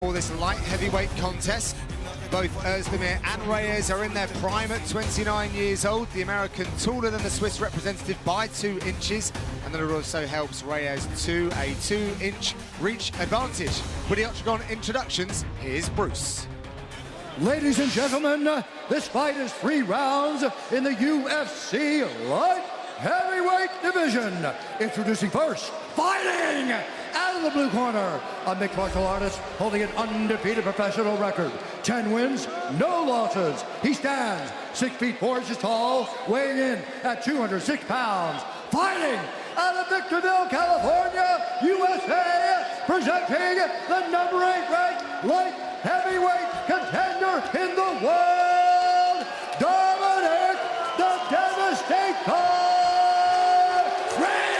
For this light heavyweight contest, both Ozdemir and Reyes are in their prime at 29 years old. The American taller than the Swiss representative by 2 inches, and that also helps Reyes to a 2-inch reach advantage. With the Octagon introductions, here's Bruce. Ladies and gentlemen, this fight is 3 rounds in the UFC light heavyweight division. Introducing first, fighting out of the blue corner, a mixed martial artist holding an undefeated professional record. 10 wins, no losses. He stands 6 feet 4 inches tall, weighing in at 206 pounds. Fighting out of Victorville, California, USA, presenting the number 8 ranked light heavyweight contender in the world, Dominic the Devastator Reyes!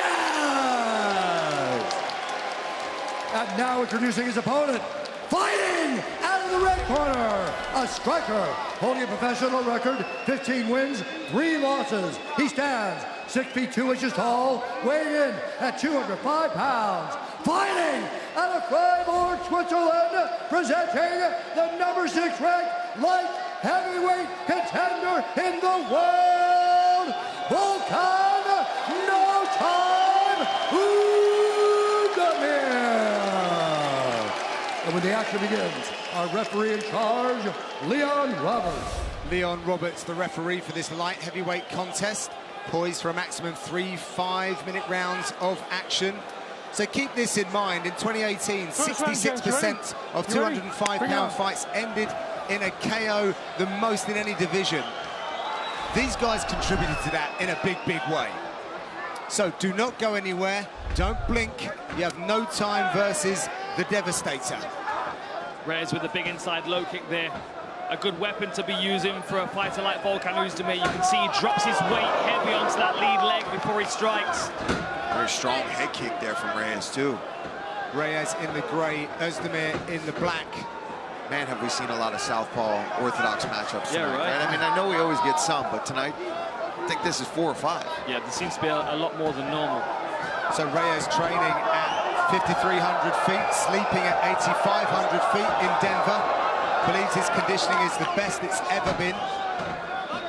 And now introducing his opponent, fighting out of the red corner, a striker holding a professional record, 15 wins, 3 losses. He stands 6 feet 2 inches tall, weighing in at 205 pounds. Fighting out of Freiburg, Switzerland, presenting the number 6 ranked light heavyweight contender in the world, Volkan, no time, Ozdemir. And when the action begins, our referee in charge, Leon Roberts. Leon Roberts, the referee for this light heavyweight contest, poised for a maximum 3 5-minute rounds of action. So keep this in mind, in 2018, 66% of 205-pound fights ended in a KO, the most in any division. These guys contributed to that in a big, big way. So do not go anywhere, don't blink, you have no time versus the Devastator. Reyes with the big inside low kick there. A good weapon to be using for a fighter like Volkan Ozdemir. You can see he drops his weight heavy onto that lead leg before he strikes. Very strong head kick there from Reyes, too. Reyes in the grey, Ozdemir in the black. Man, have we seen a lot of southpaw orthodox matchups tonight, right? I mean, I know we always get some, but tonight, I think this is 4 or 5. Yeah, there seems to be a lot more than normal. So Reyes training at 5,300 feet, sleeping at 8,500 feet in Denver. Believes his conditioning is the best it's ever been.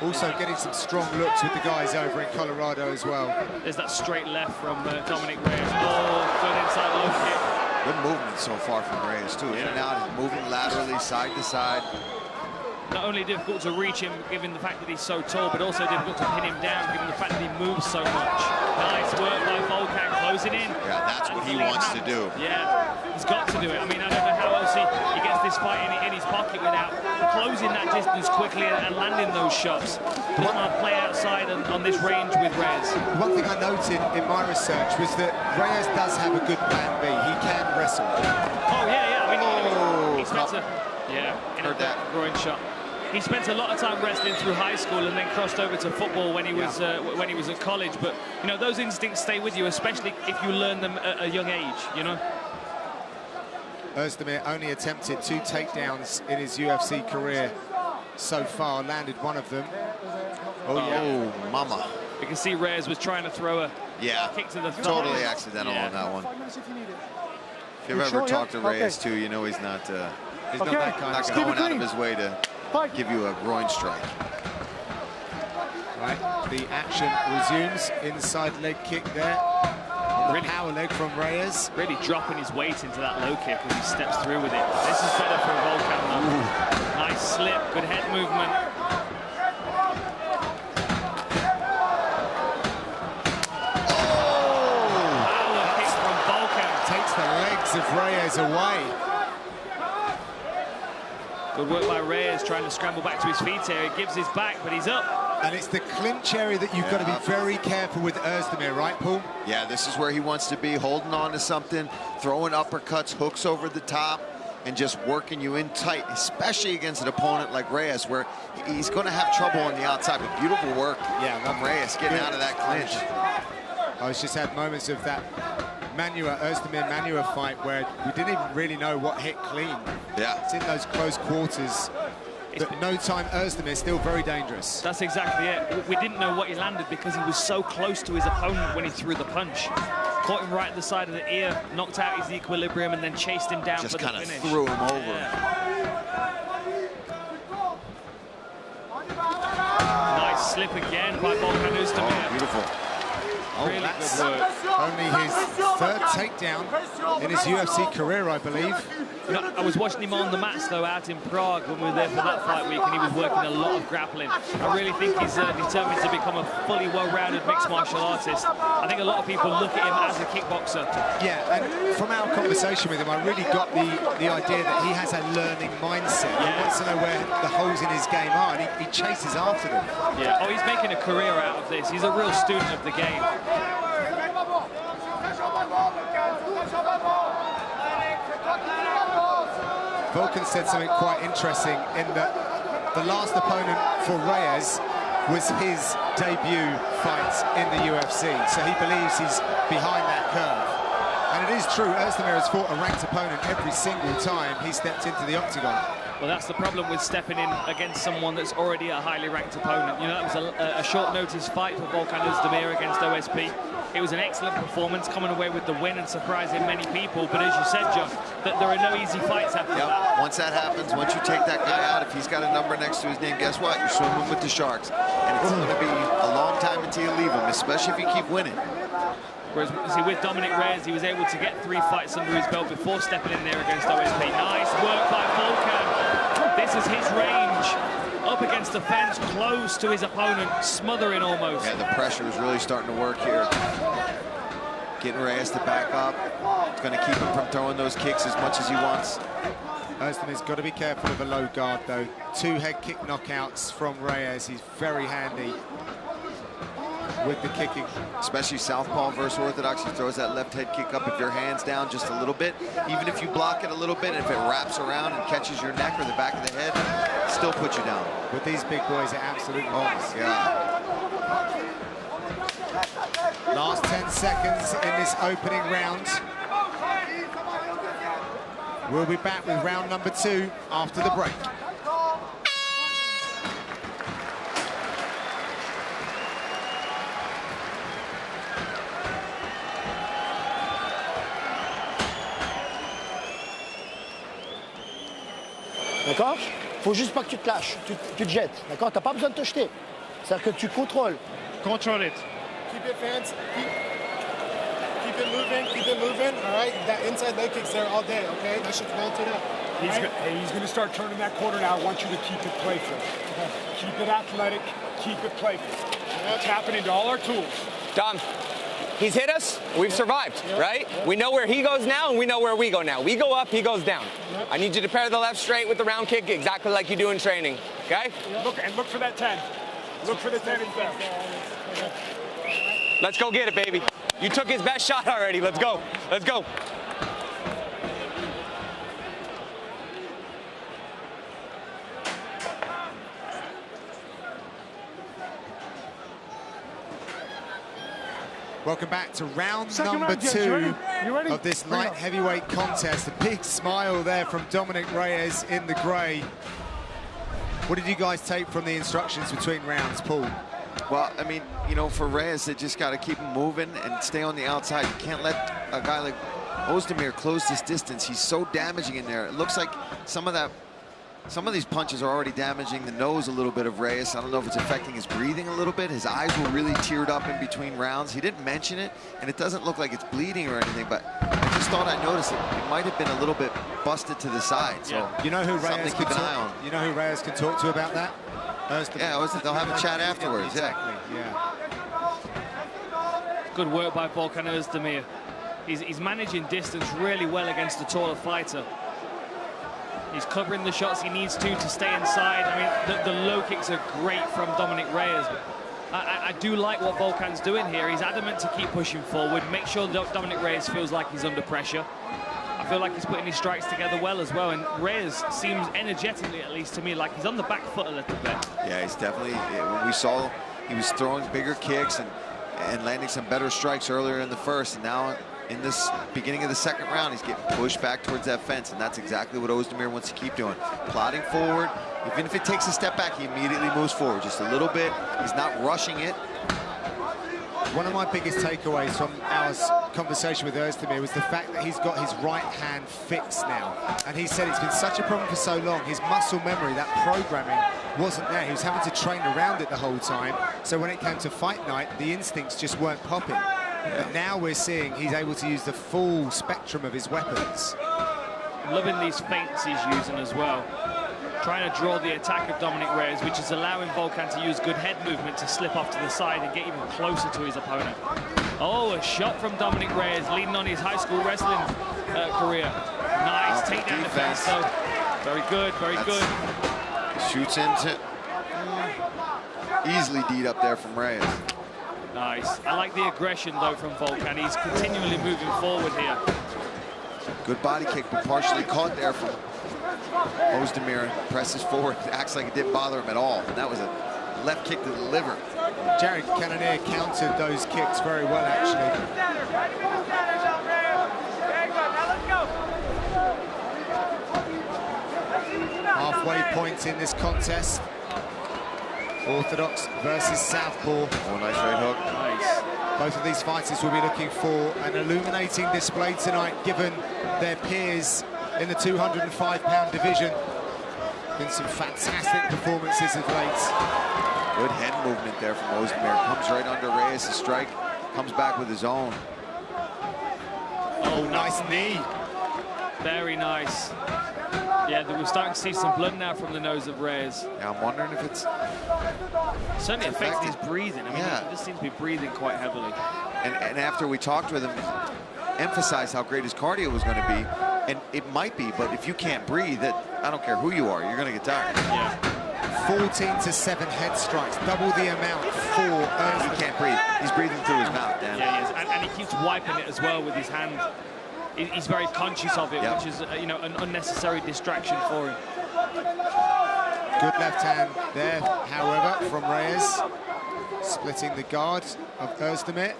Also getting some strong looks with the guys over in Colorado as well. There's that straight left from Dominic Reyes. Oh, good inside low kick. Good movement so far from Reyes, too. In and out, he's moving laterally, side to side. Not only difficult to reach him, given the fact that he's so tall, but also difficult to pin him down, given the fact that he moves so much. Nice work by Volkan, closing in. Yeah, that's what he wants to do. Yeah, he's got to do it. I mean, I don't know how else he gets this fight in his pocket without closing that distance quickly and landing those shots. Doesn't want to play outside on this range with Reyes. One thing I noted in my research was that Reyes does have a good plan B. He can wrestle. Oh, yeah. I mean, he spent heard that groin shot. He spent a lot of time wrestling through high school and then crossed over to football when he was at college. But you know, those instincts stay with you, especially if you learn them at a young age. You know. Ozdemir only attempted 2 takedowns in his UFC career so far. Landed one of them. Oh, mama! You can see Reyes was trying to throw a kick to the thigh. Totally accidental on that one. If you've ever talked to Reyes too, you know he's not. He's not that kind of going out of his way to give you a groin strike. Right, the action resumes. Inside leg kick there. Really, power leg from Reyes. Really dropping his weight into that low kick as he steps through with it. This is better for Volkan though. Nice slip, good head movement. Oh! Power kick from Volkan. Takes the legs of Reyes away. Good work by Reyes, trying to scramble back to his feet here. He gives his back, but he's up. And it's the clinch area that you've got to be very careful with Ozdemir, right, Paul? Yeah, this is where he wants to be, holding on to something, throwing uppercuts, hooks over the top, and just working you in tight, especially against an opponent like Reyes, where he's going to have trouble on the outside. But beautiful work from Reyes, getting out of that clinch. I just had moments of that Ozdemir-Manua fight where we didn't even really know what hit clean. Yeah. It's in those close quarters. But no time Ozdemir, still very dangerous. That's exactly it. We didn't know what he landed because he was so close to his opponent when he threw the punch. Caught him right at the side of the ear, knocked out his equilibrium, and then chased him down just for the kind of finish. threw him over. Nice slip again by Volkan Ozdemir. Oh, beautiful. Really that's good work. only his third takedown in his UFC career, I believe. You know, I was watching him on the mats, though, out in Prague when we were there for that fight week, and he was working a lot of grappling. I really think he's determined to become a fully well-rounded mixed martial artist. I think a lot of people look at him as a kickboxer. Yeah, and from our conversation with him, I really got the idea that he has a learning mindset. Yeah. He wants to know where the holes in his game are, and he chases after them. Yeah. Oh, he's making a career out of this. He's a real student of the game. Volkan said something quite interesting in that the last opponent for Reyes was his debut fight in the UFC, so he believes he's behind that curve. And it is true, Ozdemir has fought a ranked opponent every single time he stepped into the octagon. Well, that's the problem with stepping in against someone that's already a highly ranked opponent. You know, that was a short-notice fight for Volkan Ozdemir against OSP. It was an excellent performance, coming away with the win and surprising many people. But as you said, John, that there are no easy fights after that. Once that happens, once you take that guy out, if he's got a number next to his name, guess what? You're swimming with the sharks. And it's going to be a long time until you leave him, especially if you keep winning. Whereas, see, with Dominic Reyes, he was able to get 3 fights under his belt before stepping in there against OSP. Nice work by Volkan. This is his range. Up against the fence, close to his opponent, smothering almost. Yeah, the pressure is really starting to work here. Getting Reyes to back up. It's going to keep him from throwing those kicks as much as he wants. Ozdemir's got to be careful of a low guard, though. 2 head kick knockouts from Reyes. He's very handy with the kicking. Especially southpaw versus orthodox. He throws that left head kick up. If your hand's down just a little bit, even if you block it a little bit, if it wraps around and catches your neck or the back of the head, still puts you down. With these big boys, it absolutely Oh, my God. Last 10 seconds in this opening round. We'll be back with round number 2 after the break. D'accord? Faut juste pas que tu te lâches, tu te jettes. D'accord? T'as pas besoin de te jeter. C'est-à-dire que tu contrôles. Control it. Keep it, fans. Keep it moving. All right, that inside leg kick's there all day. Okay, that should hold to that. He's going to start turning that corner now. I want you to keep it playful. Keep it athletic. Keep it playful. Tapping into all our tools. Dom, he's hit us. We've survived, right? We know where he goes now, and we know where we go now. We go up, he goes down. I need you to pair the left straight with the round kick exactly like you do in training, okay? Look for that 10. Look for the 10 and back. Let's go get it, baby. You took his best shot already. Let's go. Let's go. Welcome back to round Second number round, Jess. 2 You ready? of this light heavyweight contest. A big smile there from Dominic Reyes in the grey. What did you guys take from the instructions between rounds, Paul? Well, I mean, you know, for Reyes, they just got to keep him moving and stay on the outside. You can't let a guy like Ozdemir close this distance. He's so damaging in there. It looks like some of these punches are already damaging the nose a little bit of Reyes. I don't know if it's affecting his breathing a little bit. His eyes were really teared up in between rounds. He didn't mention it, and it doesn't look like it's bleeding or anything, but I just thought I noticed it. It might have been a little bit busted to the side. So You know who something Reyes to keep can an eye on. You know who Reyes can talk to about that? Yeah, they'll have a chat afterwards. Exactly, yeah. Good work by Volkan Ozdemir. He's managing distance really well against the taller fighter. He's covering the shots he needs to stay inside. I mean, the low kicks are great from Dominic Reyes. I do like what Volkan's doing here. He's adamant to keep pushing forward, make sure Dominic Reyes feels like he's under pressure. I feel like he's putting his strikes together well as well, and Reyes seems energetically, at least to me, like he's on the back foot a little bit. Yeah, he's definitely, when we saw he was throwing bigger kicks and landing some better strikes earlier in the first, and now in this beginning of the second round, he's getting pushed back towards that fence, and that's exactly what Ozdemir wants to keep doing. Plodding forward, even if it takes a step back, he immediately moves forward just a little bit. He's not rushing it. One of my biggest takeaways from our conversation with Ozdemir was the fact that he's got his right hand fixed now. And he said it's been such a problem for so long. His muscle memory, that programming, wasn't there. He was having to train around it the whole time. So when it came to fight night, the instincts just weren't popping. But now we're seeing he's able to use the full spectrum of his weapons. Loving these feints he's using as well. Trying to draw the attack of Dominic Reyes, which is allowing Volkan to use good head movement to slip off to the side and get even closer to his opponent. Oh, a shot from Dominic Reyes, leading on his high school wrestling career. Nice takedown defense, though. Very good, very good. Shoots into... Easily D'd up there from Reyes. Nice. I like the aggression, though, from Volkan. He's continually moving forward here. Good body kick, but partially caught there from Ozdemir. Presses forward, acts like it didn't bother him at all. And that was a left kick to the liver. Jared Cannonier countered those kicks very well, actually. Halfway point in this contest. Orthodox versus Southpaw. Oh, nice right hook. Nice. Both of these fighters will be looking for an illuminating display tonight, given their peers in the 205-pound division. Been some fantastic performances of late. Good head movement there from Ozdemir. Comes right under Reyes' strike. Comes back with his own. Oh, nice knee. Very nice. Yeah, we're starting to see some blood now from the nose of Reyes. Yeah, I'm wondering if it's... Certainly affects his breathing. I mean, yeah. He just seems to be breathing quite heavily. And after we talked with him, emphasized how great his cardio was going to be. And it might be, but if you can't breathe, I don't care who you are, you're going to get tired. Yeah. 14-7 head strikes, double the amount for Ozdemir. He can't breathe. He's breathing through his mouth, Dan. Yeah, he is. And he keeps wiping it as well with his hand. He's very conscious of it, which is, you know, an unnecessary distraction for him. Good left hand there, however, from Reyes, splitting the guard of Ozdemir.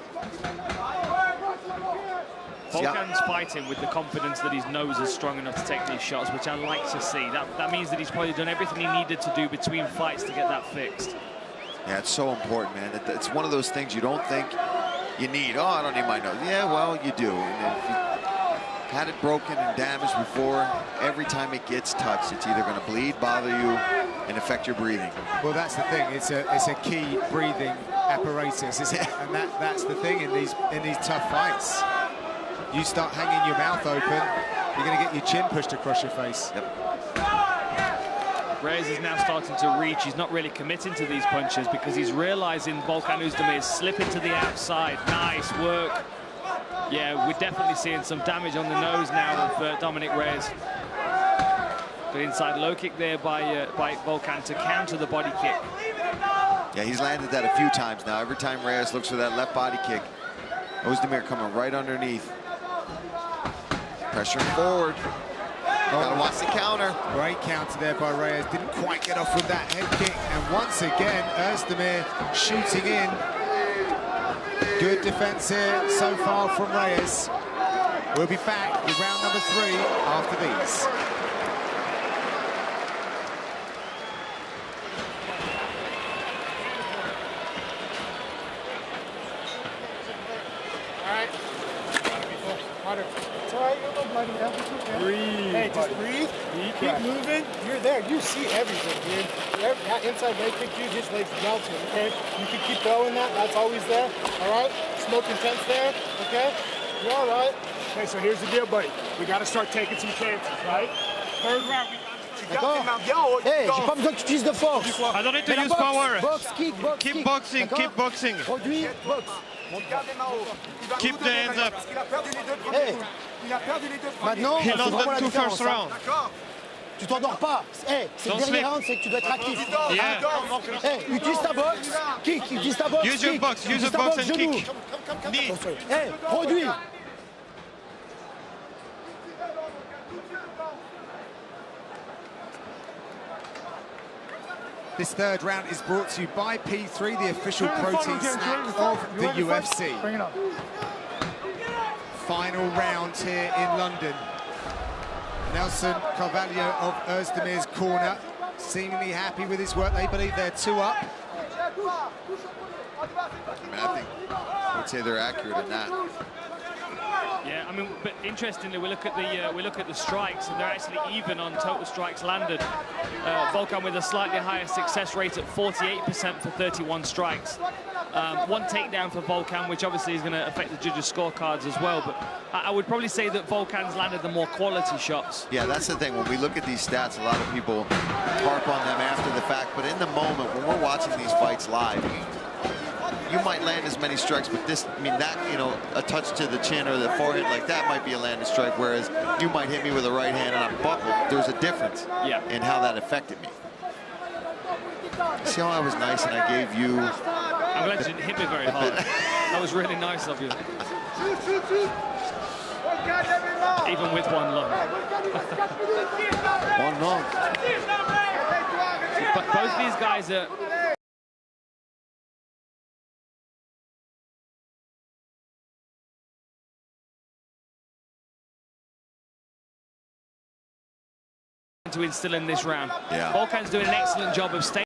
Volkan's fighting with the confidence that his nose is strong enough to take these shots, which I like to see. That means that he's probably done everything he needed to do between fights to get that fixed. Yeah, it's so important, man. It's one of those things you don't think you need. Oh, I don't need my nose. Yeah, well, you do. And if you had it broken and damaged before, every time it gets touched, it's either going to bleed, bother you, and affect your breathing. Well, that's the thing. It's a key breathing apparatus, isn't it? And that's the thing in these tough fights. You start hanging your mouth open, you're going to get your chin pushed across your face. Yep. Reyes is now starting to reach. He's not really committing to these punches because he's realizing Volkan Ozdemir is slipping to the outside. Nice work. Yeah, we're definitely seeing some damage on the nose now of Dominic Reyes. Good inside low kick there by Volkan to counter the body kick. Yeah, he's landed that a few times now. Every time Reyes looks for that left body kick, Ozdemir coming right underneath. Pressuring forward. Gotta watch the counter. Great counter there by Reyes. Didn't quite get off with that head kick. And once again, Ozdemir shooting in. Good defense here so far from Reyes. We'll be back with round number 3 after these. All right. Water. It's all right, you're a little bloody now. Breathe. Hey, just breathe. Keep moving. You're there. You see everything, dude. That inside leg kick, dude, his legs melting, okay? You can keep throwing that. That's always there, all right? Smoke intense there, okay? You're all right. Okay, so here's the deal, buddy. We got to start taking some chances, right? Third round, D'accord. Hey, j'ai pas besoin que tu utilises de force. I don't need to Mais la use power. Box, kick, box, Keep kick. boxing, keep boxing. Produit, box. Keep the hands up. Hey, maintenant, He c'est lost vraiment the la 2 différence. first Hein. rounds. Tu t'endors pas. Hey, c'est le Don't dernier sleep. round, c'est que tu dois être actif. Yeah. Hey, utilise ta boxe, kick, utilise ta boxe, Use your kick, box, use utilise your ta box boxe, and genou. kick. Knee. Hey, produit. This third round is brought to you by P3, the official protein snack of the UFC. Bring it up. Final round here in London. Nelson Carvalho of Ozdemir's corner, seemingly happy with his work. They believe they're 2 up. I think I would say they're accurate in that. Yeah, I mean, but interestingly, we look at the strikes, and they're actually even on total strikes landed. Volkan with a slightly higher success rate at 48% for 31 strikes. One takedown for Volkan, which obviously is going to affect the judges' scorecards as well. But I would probably say that Volkan's landed the more quality shots. Yeah, that's the thing. When we look at these stats, a lot of people harp on them after the fact. But in the moment, when we're watching these fights live, you might land as many strikes, but this, I mean, that, you know, a touch to the chin or the forehead like that might be a landed strike, whereas you might hit me with a right hand and I'm buckled. There's a difference in how that affected me. See how I was nice and I gave you... I'm glad you didn't hit me very hard. That was really nice of you. Even with one lung. One lung. But both these guys are... to instill in this round. Yeah. Volkan's doing an excellent job of staying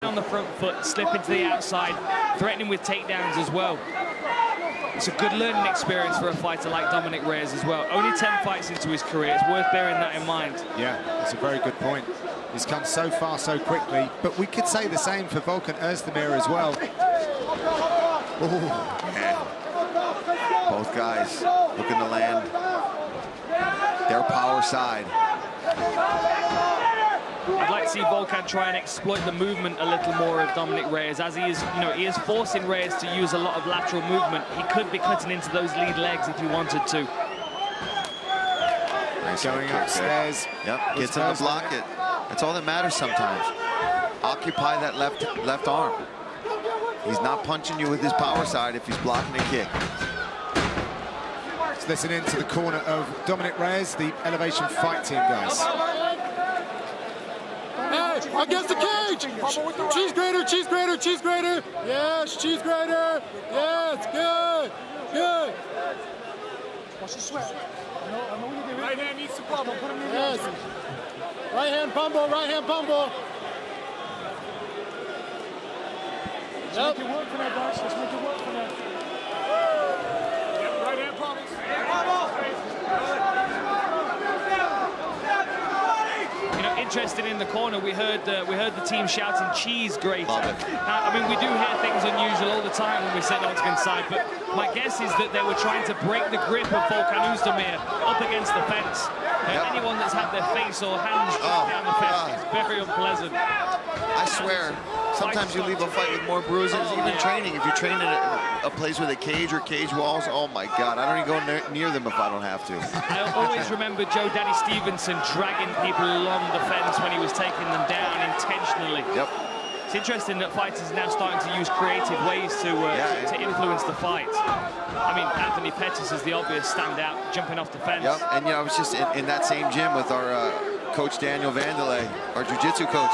on the front foot, slipping to the outside, threatening with takedowns as well. It's a good learning experience for a fighter like Dominic Reyes as well. Only 10 fights into his career. It's worth bearing that in mind. Yeah, that's a very good point. He's come so far so quickly, but we could say the same for Volkan Ozdemir as well. Ooh, man. Both guys looking to land their power side. I'd like to see Volkan try and exploit the movement a little more of Dominic Reyes, as he is, you know, he is forcing Reyes to use a lot of lateral movement. He could be cutting into those lead legs if he wanted to. Going upstairs. Yep, gets him to block it. That's all that matters sometimes. Occupy that left arm. He's not punching you with his power side if he's blocking a kick. Let's listen in to the corner of Dominic Reyes, the Elevation Fight Team guys. Hey, against the cage! Cheese grater, cheese grater, cheese grater! Yes, cheese grater! Yes, good, good! Watch the sweat. I know when you get right hand needs to bumble. Put him in. Yes. Right hand bumble, right hand bumble. Let's make it work for that, guys. Let's make it work for that. Right hand bumble. You know, interesting in the corner, we heard the team shouting cheese grater. I mean, we do hear things unusual all the time when we sit Octagon side, but my guess is that they were trying to break the grip of Volkan Ozdemir up against the fence. Anyone that's had their face or hands down the fence is very unpleasant. I swear, sometimes you leave a fight with more bruises, even training. If you're training at a place with a cage or cage walls, oh my God, I don't even go near them if I don't have to. I always remember Joe Daddy Stevenson dragging people along the fence when he was taking them down intentionally. Yep. It's interesting that fighters are now starting to use creative ways to influence the fight. I mean, Anthony Pettis is the obvious standout, jumping off the fence. Yep, and you know, I was just in that same gym with our coach Daniel Vandelay, our jiu-jitsu coach.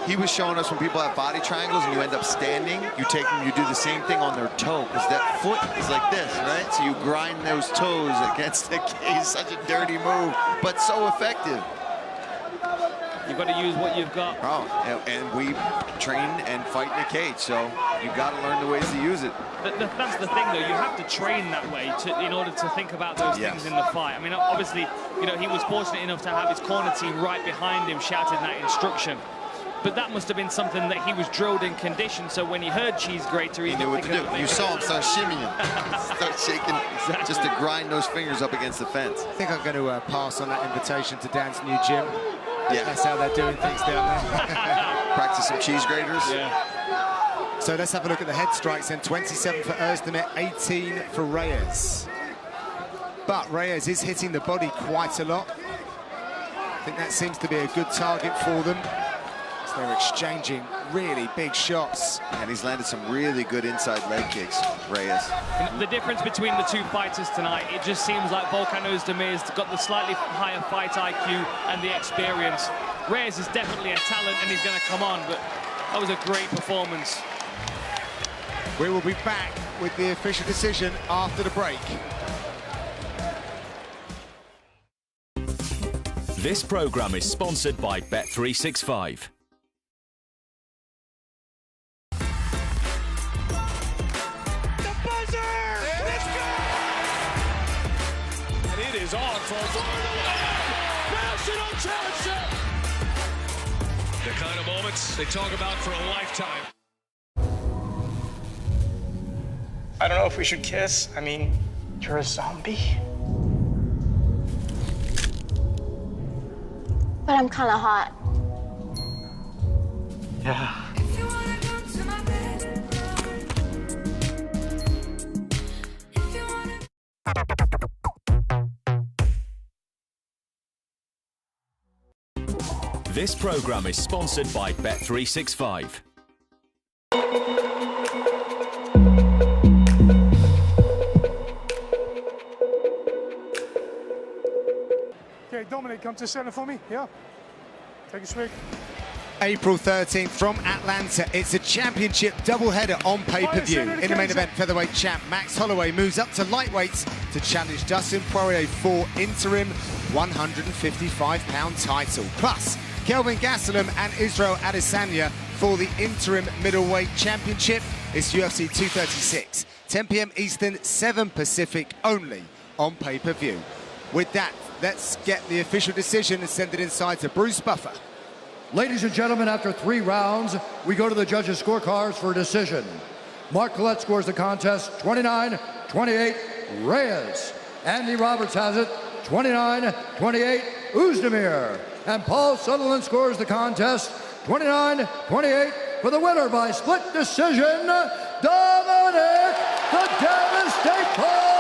He was showing us when people have body triangles and you end up standing, you take them, you do the same thing on their toe, because that foot is like this, right? So you grind those toes against the cage. Such a dirty move, but so effective. You've got to use what you've got. Oh, and we train and fight in a cage, so you've got to learn the ways to use it. That's the thing, though. You have to train that way in order to think about those things in the fight. I mean, obviously, you know, he was fortunate enough to have his corner team right behind him shouting that instruction. But that must have been something that he was drilled in condition, so when he heard cheese grater, he knew what to do. You saw him start shimmying, start shaking, just to grind those fingers up against the fence. I think I'm going to pass on that invitation to Dan's new gym. Yeah, that's how they're doing things down there. Practice some cheese graters. Yeah. So let's have a look at the head strikes then. 27 for Ozdemir, 18 for Reyes. But Reyes is hitting the body quite a lot. I think that seems to be a good target for them. So they're exchanging really big shots. And he's landed some really good inside leg kicks, Reyes. The difference between the two fighters tonight, it just seems like Volkan Ozdemir's got the slightly higher fight IQ and the experience. Reyes is definitely a talent and he's going to come on, but that was a great performance. We will be back with the official decision after the break. This program is sponsored by Bet365. is on for national championship. The kind of moments they talk about for a lifetime. I don't know if we should kiss. I mean, you're a zombie. But I'm kind of hot. Yeah. This program is sponsored by Bet365. Okay, Dominic, come to center for me. Yeah. Take a swig. April 13th from Atlanta. It's a championship doubleheader on pay-per-view. In the main event, featherweight champ Max Holloway moves up to lightweights to challenge Dustin Poirier for interim 155-pound title. Plus, Kelvin Gastelum and Israel Adesanya for the interim middleweight championship. It's UFC 236, 10 p.m. Eastern, 7 Pacific, only on pay-per-view. With that, let's get the official decision and send it inside to Bruce Buffer. Ladies and gentlemen, after 3 rounds, we go to the judges' scorecards for a decision. Mark Collette scores the contest 29-28 Reyes. Andy Roberts has it 29-28 Ozdemir. And Paul Sutherland scores the contest 29-28 for the winner by split decision, Dominic the Devastator.